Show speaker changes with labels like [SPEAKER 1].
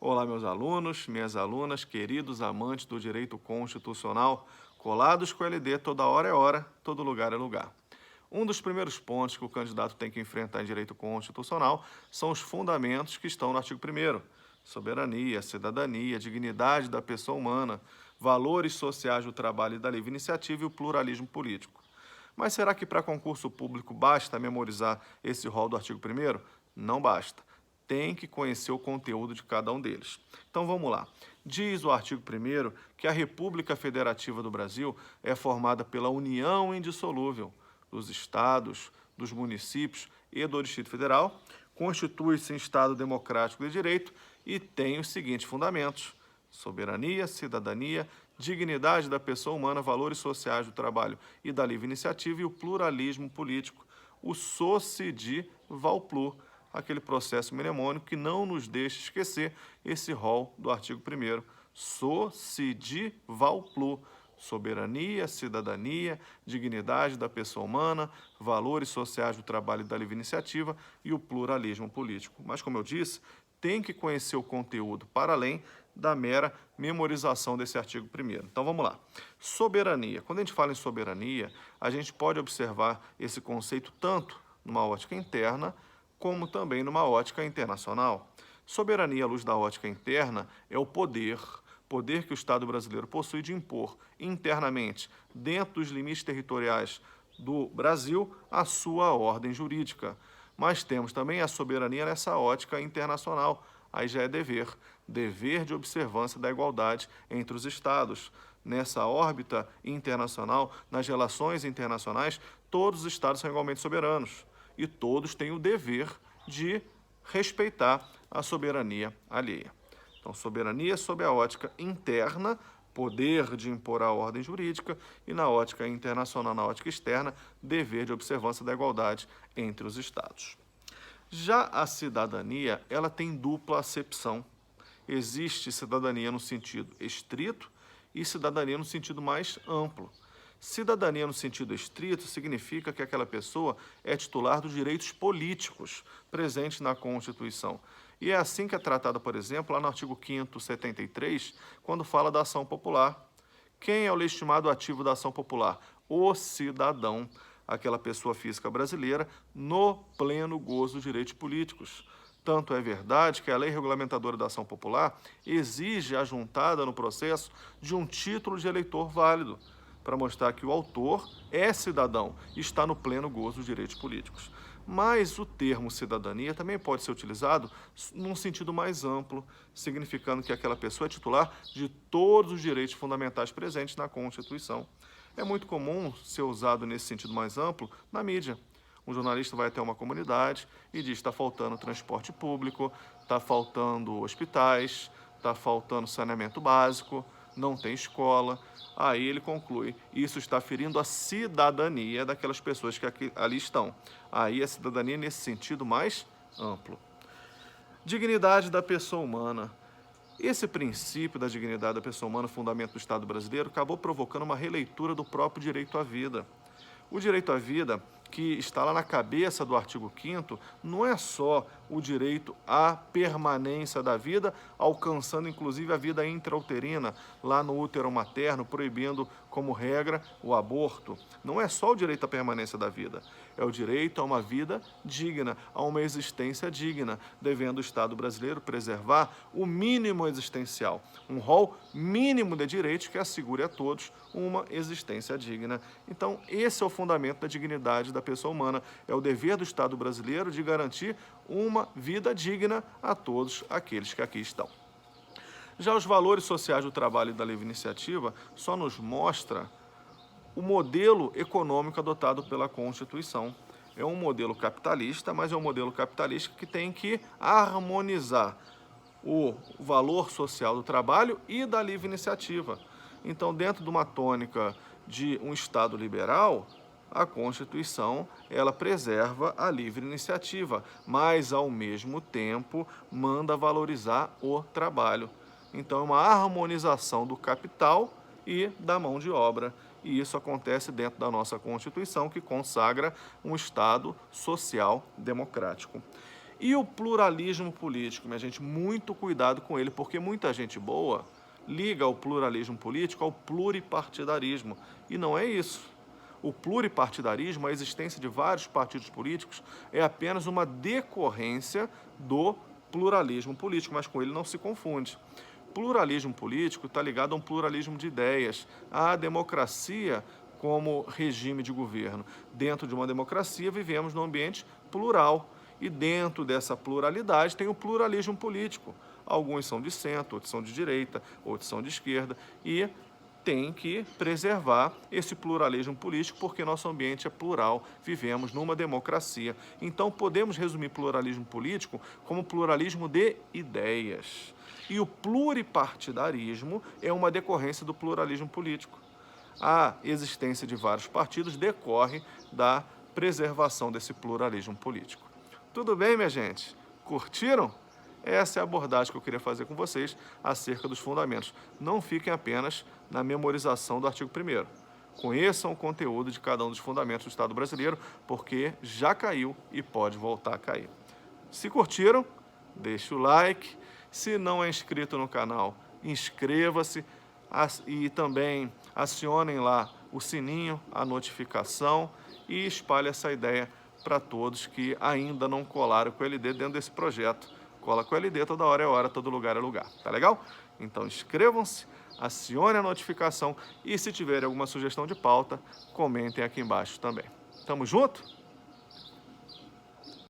[SPEAKER 1] Olá, meus alunos, minhas alunas, queridos amantes do direito constitucional, colados com o LD toda hora é hora, todo lugar é lugar. Um dos primeiros pontos que o candidato tem que enfrentar em direito constitucional são os fundamentos que estão no artigo 1º: soberania, cidadania, dignidade da pessoa humana, valores sociais do trabalho e da livre iniciativa e o pluralismo político. Mas será que para concurso público basta memorizar esse rol do artigo 1º? Não basta. Tem que conhecer o conteúdo de cada um deles. Então vamos lá. Diz o artigo 1º que a República Federativa do Brasil é formada pela união indissolúvel dos estados, dos municípios e do Distrito Federal, constitui-se em Estado democrático de direito e tem os seguintes fundamentos: soberania, cidadania, dignidade da pessoa humana, valores sociais do trabalho e da livre iniciativa e o pluralismo político, o Sociedi-Valplur, aquele processo mnemônico que não nos deixa esquecer esse rol do artigo 1º: Sociedi-Valplur, soberania, cidadania, dignidade da pessoa humana, valores sociais do trabalho e da livre iniciativa e o pluralismo político. Mas, como eu disse, tem que conhecer o conteúdo para além da mera memorização desse artigo 1º. Então, vamos lá. Soberania. Quando a gente fala em soberania, a gente pode observar esse conceito tanto numa ótica interna como também numa ótica internacional. Soberania, à luz da ótica interna, é o poder que o Estado brasileiro possui de impor internamente, dentro dos limites territoriais do Brasil, a sua ordem jurídica. Mas temos também a soberania nessa ótica internacional. Aí já é dever de observância da igualdade entre os Estados. Nessa órbita internacional, nas relações internacionais, todos os Estados são igualmente soberanos e todos têm o dever de respeitar a soberania alheia. Então, soberania sob a ótica interna, poder de impor a ordem jurídica, e na ótica internacional, na ótica externa, dever de observância da igualdade entre os Estados. Já a cidadania, ela tem dupla acepção. Existe cidadania no sentido estrito e cidadania no sentido mais amplo. Cidadania no sentido estrito significa que aquela pessoa é titular dos direitos políticos presentes na Constituição. E é assim que é tratada, por exemplo, lá no artigo 5º, 73, quando fala da ação popular. Quem é o legitimado ativo da ação popular? O cidadão, aquela pessoa física brasileira, no pleno gozo dos direitos políticos. Tanto é verdade que a lei regulamentadora da ação popular exige a juntada no processo de um título de eleitor válido, para mostrar que o autor é cidadão e está no pleno gozo dos direitos políticos. Mas o termo cidadania também pode ser utilizado num sentido mais amplo, significando que aquela pessoa é titular de todos os direitos fundamentais presentes na Constituição. É muito comum ser usado nesse sentido mais amplo na mídia. Um jornalista vai até uma comunidade e diz: está faltando transporte público, está faltando hospitais, está faltando saneamento básico, não tem escola. Aí ele conclui: isso está ferindo a cidadania daquelas pessoas que ali estão. Aí a cidadania nesse sentido mais amplo. Dignidade da pessoa humana. Esse princípio da dignidade da pessoa humana, fundamento do Estado brasileiro, acabou provocando uma releitura do próprio direito à vida. O direito à vida, que está lá na cabeça do artigo 5º, não é só o direito à permanência da vida, alcançando inclusive a vida intrauterina, lá no útero materno, proibindo como regra o aborto. Não é só o direito à permanência da vida, é o direito a uma vida digna, a uma existência digna, devendo o Estado brasileiro preservar o mínimo existencial, um rol mínimo de direitos que assegure a todos uma existência digna. Então, esse é o fundamento da dignidade da pessoa humana. É o dever do Estado brasileiro de garantir uma vida digna a todos aqueles que aqui estão. Já os valores sociais do trabalho e da livre iniciativa só nos mostra o modelo econômico adotado pela Constituição. É um modelo capitalista, mas é um modelo capitalista que tem que harmonizar o valor social do trabalho e da livre iniciativa. Então, dentro de uma tônica de um Estado liberal, a Constituição, ela preserva a livre iniciativa, mas, ao mesmo tempo, manda valorizar o trabalho. Então, é uma harmonização do capital e da mão de obra. E isso acontece dentro da nossa Constituição, que consagra um Estado social democrático. E o pluralismo político, minha gente, muito cuidado com ele, porque muita gente boa liga o pluralismo político ao pluripartidarismo, e não é isso. O pluripartidarismo, a existência de vários partidos políticos, é apenas uma decorrência do pluralismo político, mas com ele não se confunde. Pluralismo político está ligado a um pluralismo de ideias, à democracia como regime de governo. Dentro de uma democracia, vivemos num ambiente plural, e dentro dessa pluralidade tem o pluralismo político. Alguns são de centro, outros são de direita, outros são de esquerda, e tem que preservar esse pluralismo político porque nosso ambiente é plural, vivemos numa democracia. Então podemos resumir pluralismo político como pluralismo de ideias. E o pluripartidarismo é uma decorrência do pluralismo político. A existência de vários partidos decorre da preservação desse pluralismo político. Tudo bem, minha gente? Curtiram? Essa é a abordagem que eu queria fazer com vocês acerca dos fundamentos. Não fiquem apenas na memorização do artigo 1º. Conheçam o conteúdo de cada um dos fundamentos do Estado brasileiro, porque já caiu e pode voltar a cair. Se curtiram, deixe o like. Se não é inscrito no canal, inscreva-se e também acionem lá o sininho, a notificação e espalhe essa ideia para todos que ainda não colaram com o LD dentro desse projeto. Cola com o LD, toda hora é hora, todo lugar é lugar. Tá legal? Então inscrevam-se, acione a notificação e se tiverem alguma sugestão de pauta, comentem aqui embaixo também. Tamo junto?